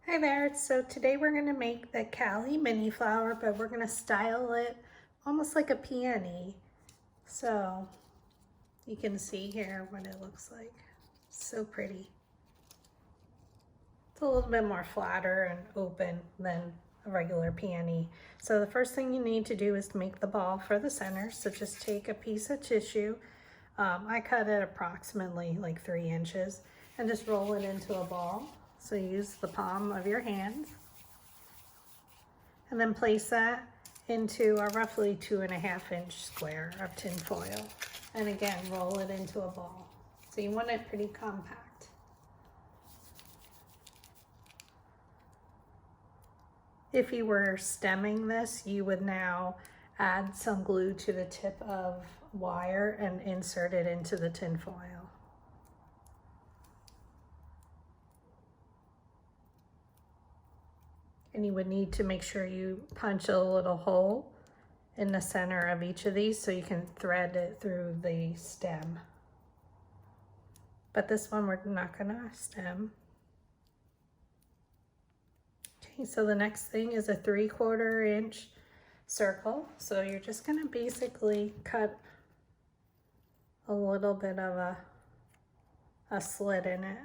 Hi there, so today we're going to make the Callie Mini Flower, but we're going to style it almost like a peony. So you can see here what it looks like. So pretty. It's a little bit more flatter and open than a regular peony. So the first thing you need to do is to make the ball for the center. So just take a piece of tissue. I cut it approximately like 3 inches and just roll it into a ball. So use the palm of your hand and then place that into a roughly 2.5 inch square of tin foil. And again, roll it into a ball. So you want it pretty compact. If you were stemming this, you would now add some glue to the tip of wire and insert it into the tin foil. And you would need to make sure you punch a little hole in the center of each of these so you can thread it through the stem. But this one we're not gonna stem. Okay, so the next thing is a 3/4 inch circle. So you're just gonna basically cut a little bit of a slit in it.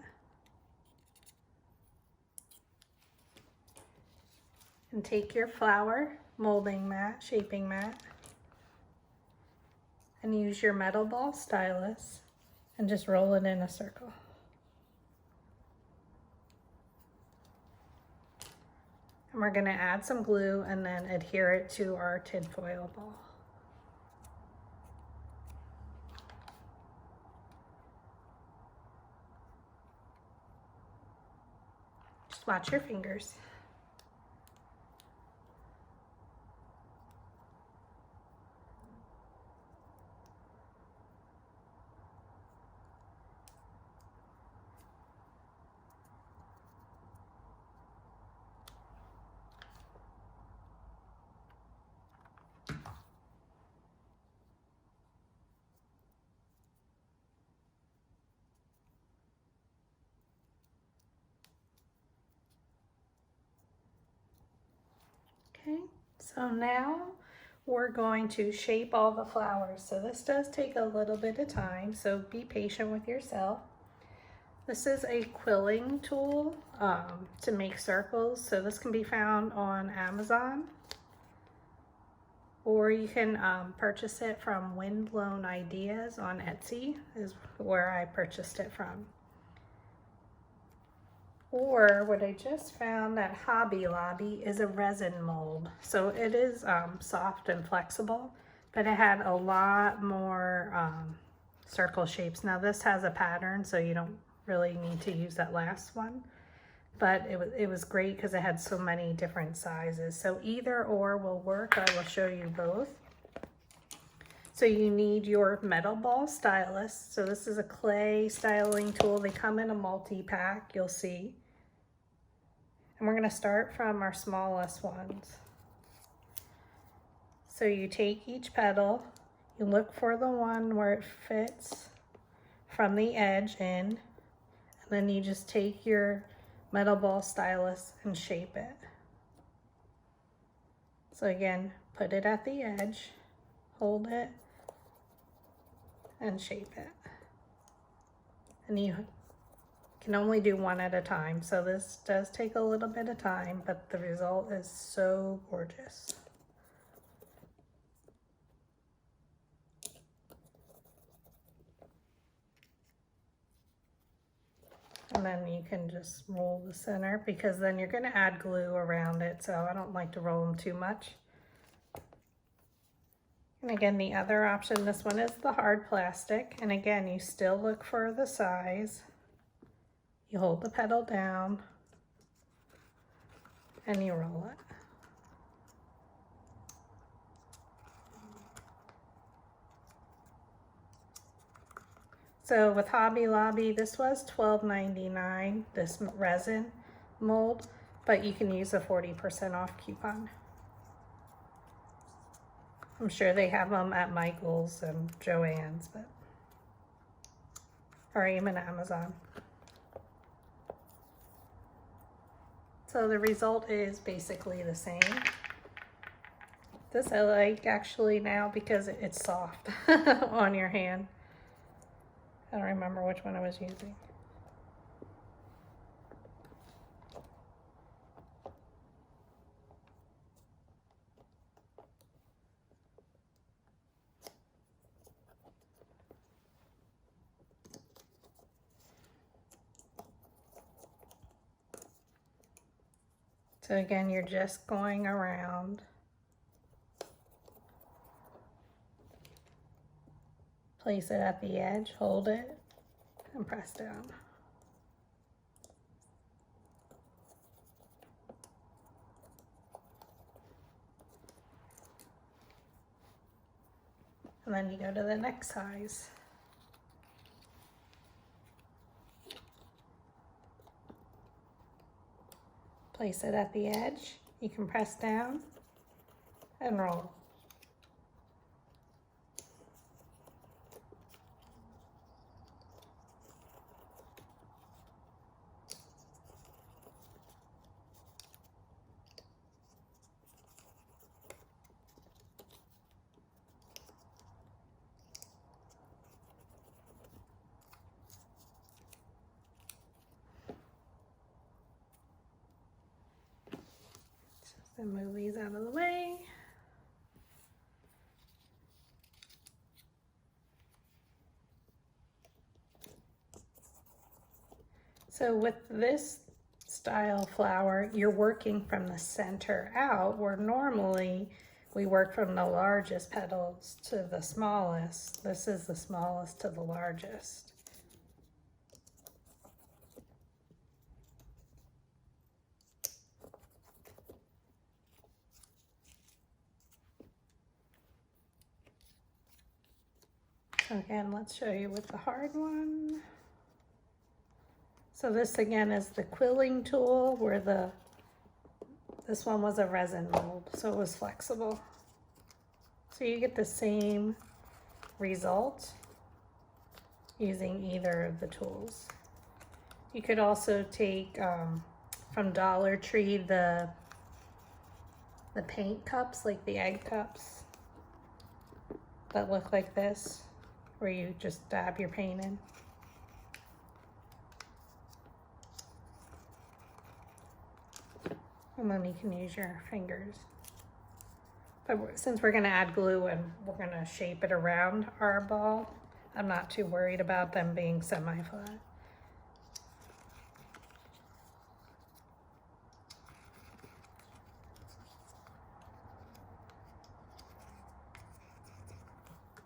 And take your flower molding mat, shaping mat, and use your metal ball stylus and just roll it in a circle. And we're gonna add some glue and then adhere it to our tinfoil ball. Just watch your fingers. Okay, so now we're going to shape all the flowers. So this does take a little bit of time, so be patient with yourself. This is a quilling tool to make circles. So this can be found on Amazon, or you can purchase it from Windblown Ideas on Etsy is where I purchased it from. Or what I just found at Hobby Lobby is a resin mold. So it is soft and flexible, but it had a lot more circle shapes. Now this has a pattern, so you don't really need to use that last one. But it was great because it had so many different sizes. So either or will work. I will show you both. So you need your metal ball stylus. So this is a clay styling tool. They come in a multi-pack, you'll see. And we're gonna start from our smallest ones. So you take each petal, you look for the one where it fits from the edge in, and then you just take your metal ball stylus and shape it. So again, put it at the edge, hold it, and shape it. And you can only do one at a time, so this does take a little bit of time, but the result is so gorgeous. And then you can just roll the center, because then you're going to add glue around it, so I don't like to roll them too much. And again, the other option, this one is the hard plastic, and again, you still look for the size. You hold the petal down and you roll it. So with Hobby Lobby, this was $12.99, this resin mold, but you can use a 40% off coupon. I'm sure they have them at Michael's and Joann's, but, or even Amazon. So the result is basically the same. This I like actually now because it's soft on your hand. I don't remember which one I was using. So again, you're just going around. Place it at the edge, hold it, and press down. And then you go to the next size. Place it at the edge. You can press down and roll. And move these out of the way. So with this style flower, you're working from the center out, where normally we work from the largest petals to the smallest. This is the smallest to the largest. Again, let's show you with the hard one. So this again is the quilling tool, where this one was a resin mold, so it was flexible. So you get the same result using either of the tools. You could also take from Dollar Tree the paint cups, like the egg cups that look like this, where you just dab your paint in. And then you can use your fingers. But since we're gonna add glue and we're gonna shape it around our ball, I'm not too worried about them being semi-flat.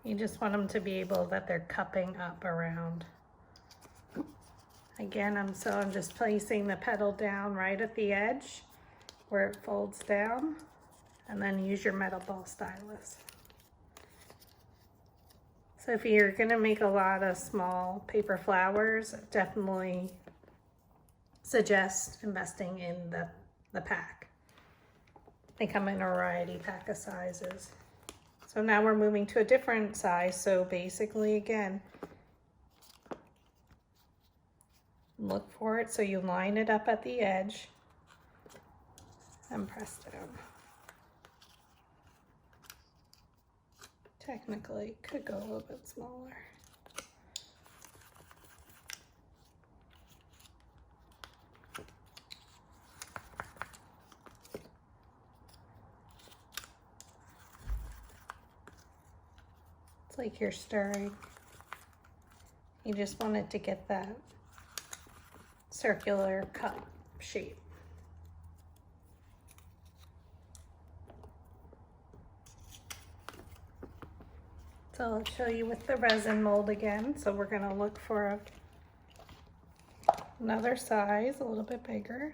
You just want them to be able that they're cupping up around. Again, I'm just placing the petal down right at the edge where it folds down, and then use your metal ball stylus. So if you're gonna make a lot of small paper flowers, definitely suggest investing in the pack. They come in a variety pack of sizes. So now we're moving to a different size. So basically, again, look for it. So you line it up at the edge and press down. Technically, it could go a little bit smaller. It's like you're stirring. You just want it to get that circular cup shape. So I'll show you with the resin mold again. So we're gonna look for another size, a little bit bigger.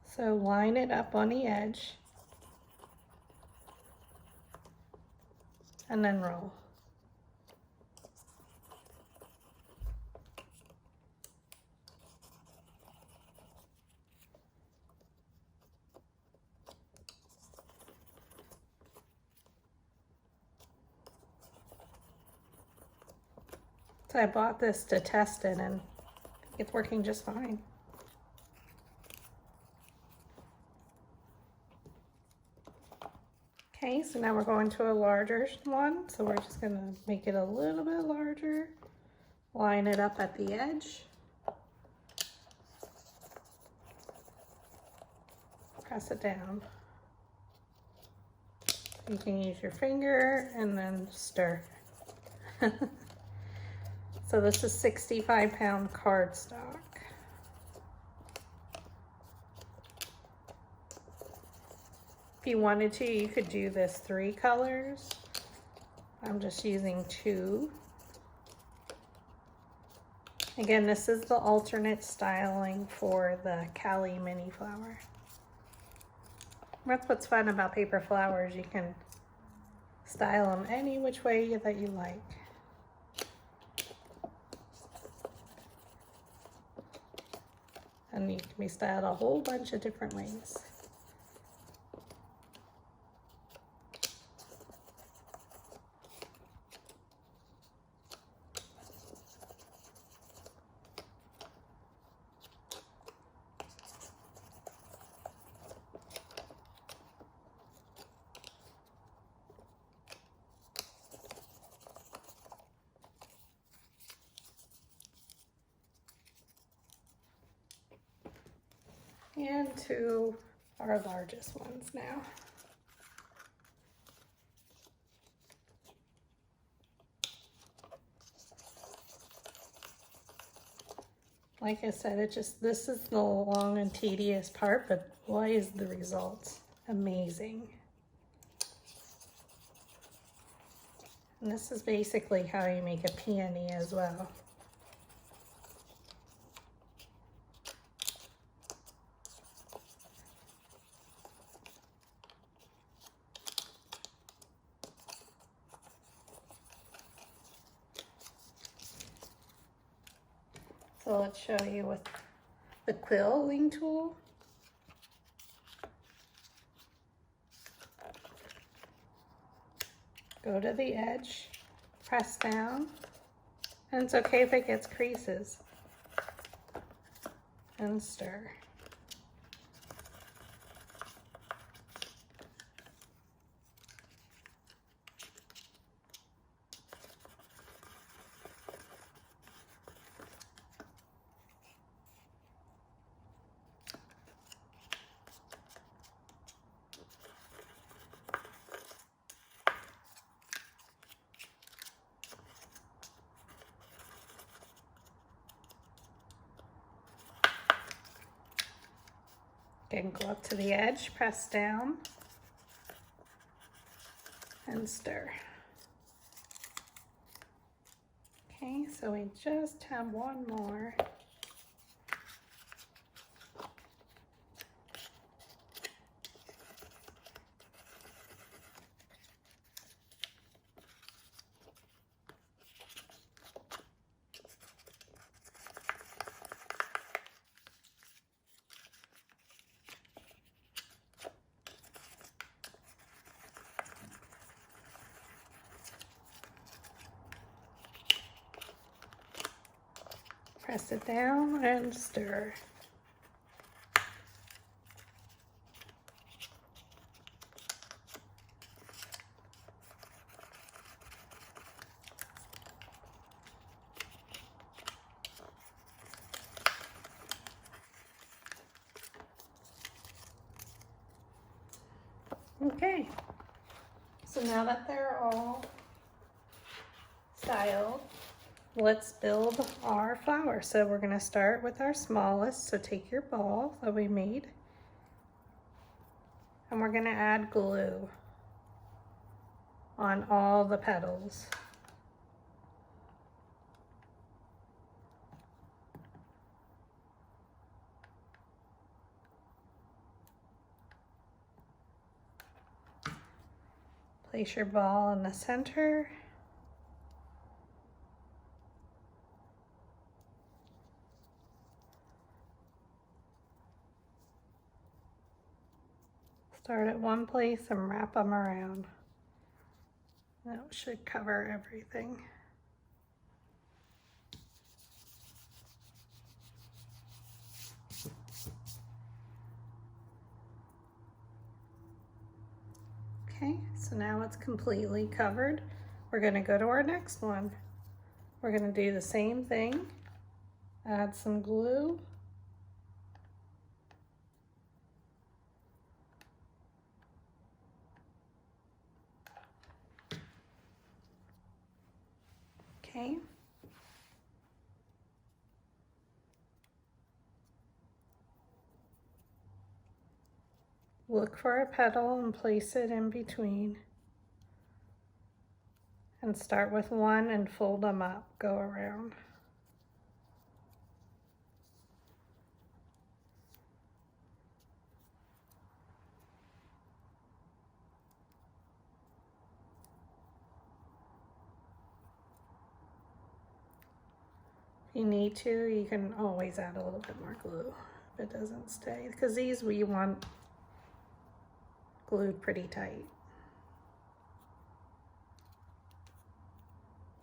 So line it up on the edge and then roll. So I bought this to test it, and it's working just fine. so now we're going to a larger one. So we're just gonna make it a little bit larger. Line it up at the edge. Press it down. You can use your finger and then stir. So this is 65-pound cardstock. If you wanted to, you could do this 3 colors. I'm just using 2. Again, this is the alternate styling for the Callie Mini Flower. That's what's fun about paper flowers. You can style them any which way that you like. And you can be styled a whole bunch of different ways. And to our largest ones now. Like I said, this is the long and tedious part, but boy is the results amazing. And this is basically how you make a peony as well. So let's show you with the quilling tool. Go to the edge, press down, and it's okay if it gets creases, and stir. Again, go up to the edge, press down, and stir. Okay, so we just have one more. Press it down and stir. Okay, so now that they're all styled, let's build our flower. So we're going to start with our smallest. So take your ball that we made, and we're going to add glue on all the petals. Place your ball in the center. Start at one place and wrap them around. That should cover everything. Okay, so So now it's completely covered. We're going to go to our next one. We're going to do the same thing. Add some glue. Okay. Look for a petal and place it in between. And start with one and fold them up, go around. If you need to, you can always add a little bit more glue if it doesn't stay, because these we want glued pretty tight.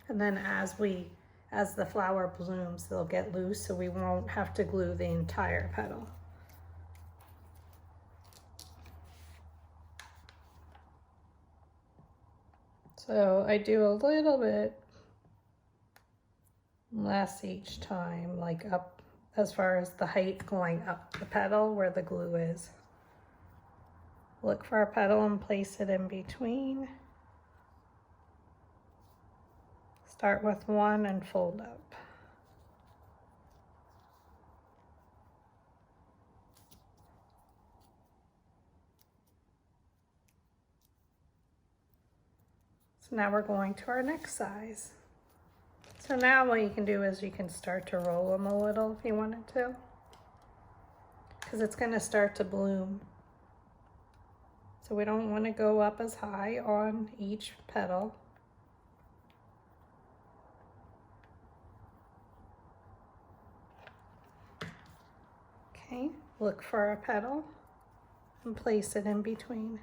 And then as the flower blooms, they'll get loose, so we won't have to glue the entire petal. So I do a little bit less each time, like up as far as the height going up the petal where the glue is. Look for a petal and place it in between. Start with one and fold up. So now we're going to our next size. So now what you can do is you can start to roll them a little if you wanted to, because it's going to start to bloom. So we don't want to go up as high on each petal. Okay, look for a petal and place it in between.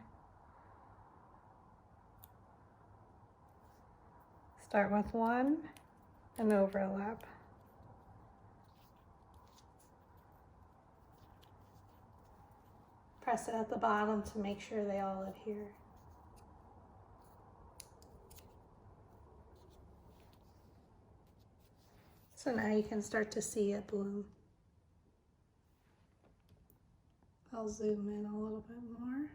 Start with one and overlap. Press it at the bottom to make sure they all adhere. So now you can start to see it bloom. I'll zoom in a little bit more.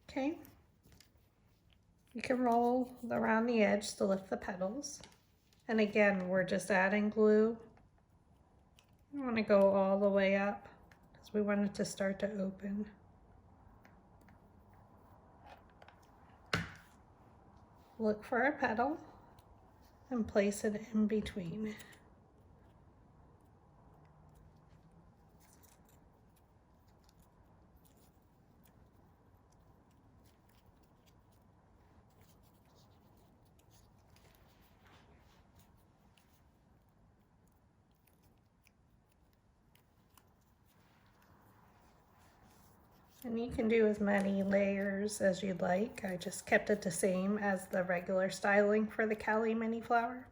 Okay. You can roll around the edge to lift the petals. And again, we're just adding glue. You don't want to go all the way up because we want it to start to open. Look for a petal and place it in between. And you can do as many layers as you'd like. I just kept it the same as the regular styling for the Callie Mini Flower.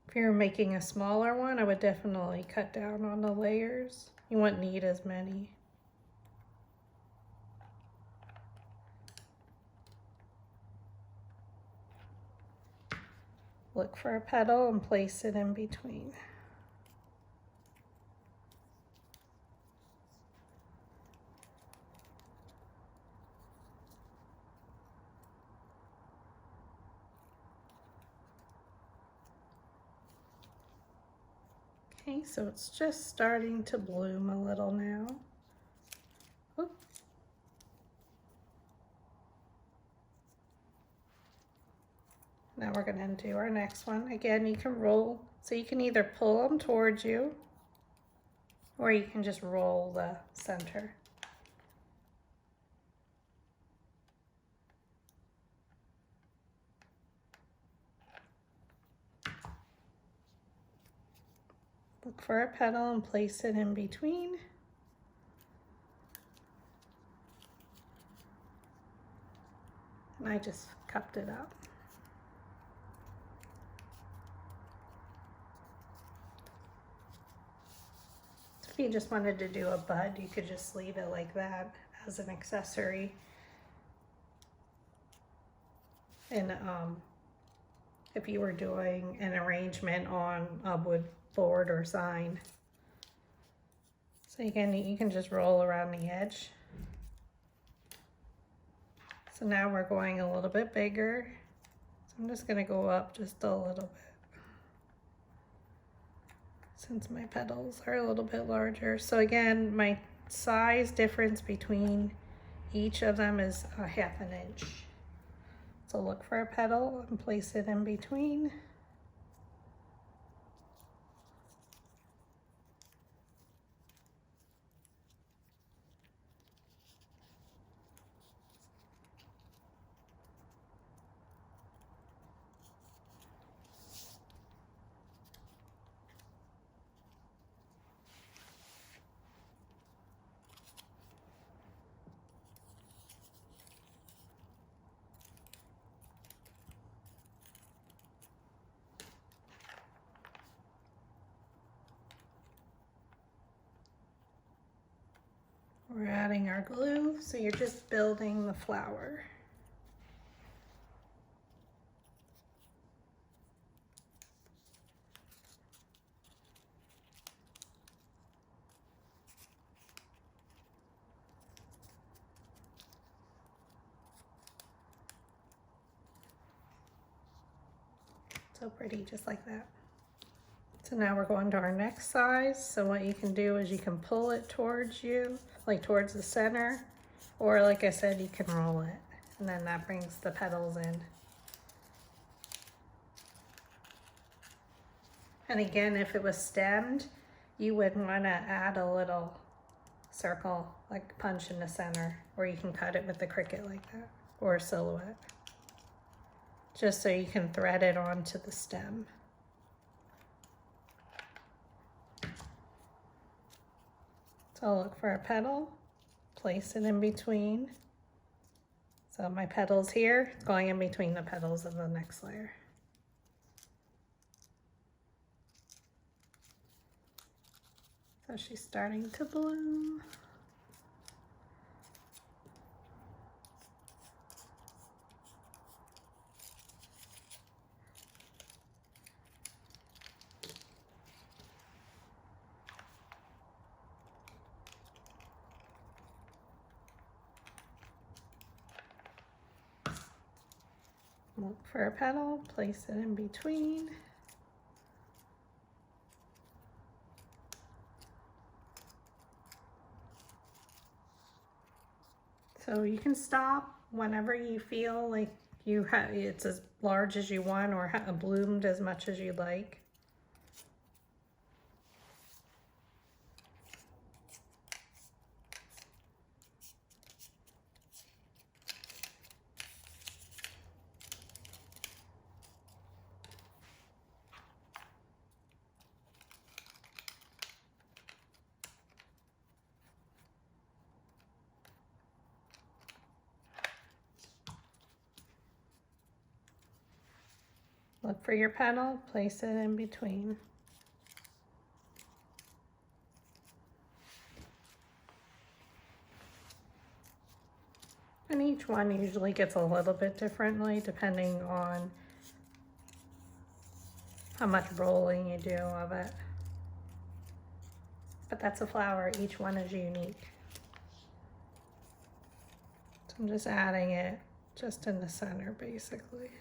If you're making a smaller one, I would definitely cut down on the layers. You wouldn't need as many. Look for a petal and place it in between. Okay, so it's just starting to bloom a little now. Oop. Now we're going to do our next one. Again, you can roll, so you can either pull them towards you or you can just roll the center. Look for a petal and place it in between. And I just cupped it up. If you just wanted to do a bud, you could just leave it like that as an accessory. And if you were doing an arrangement on a wood board or sign. So you can just roll around the edge. So now we're going a little bit bigger. So I'm just gonna go up just a little bit, since my petals are a little bit larger. So again, my size difference between each of them is a 1/2 inch. So look for a petal and place it in between. We're adding our glue, so you're just building the flower. So pretty, just like that. So now we're going to our next size. So what you can do is you can pull it towards you, like towards the center, or like I said, you can roll it, and then that brings the petals in. And again, if it was stemmed, you would want to add a little circle, like punch in the center, or you can cut it with the Cricut like that, or a silhouette, just so you can thread it onto the stem. So I'll look for a petal, place it in between. So my petal's here, going in between the petals of the next layer. So she's starting to bloom. Look for a petal, place it in between. So you can stop whenever you feel like it's as large as you want, or bloomed as much as you like. Look for your petal, place it in between. And each one usually gets a little bit differently depending on how much rolling you do of it. But that's a flower, each one is unique. So I'm just adding it just in the center basically.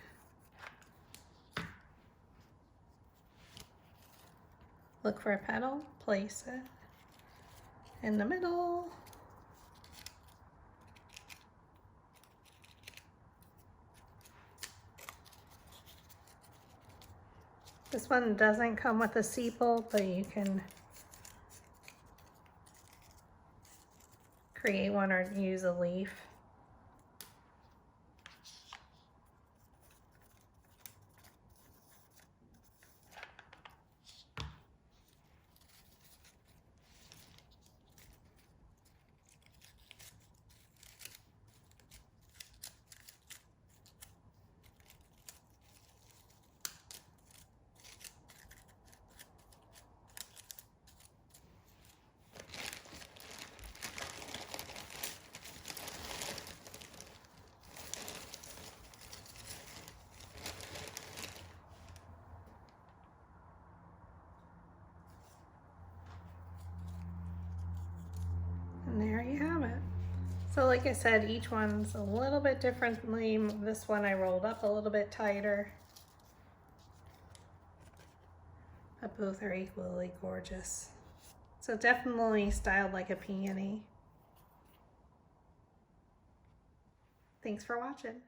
Look for a petal, place it in the middle. This one doesn't come with a sepal, but you can create one or use a leaf. like I said, each one's a little bit differently. This one I rolled up a little bit tighter. But both are equally gorgeous. So definitely styled like a peony. Thanks for watching.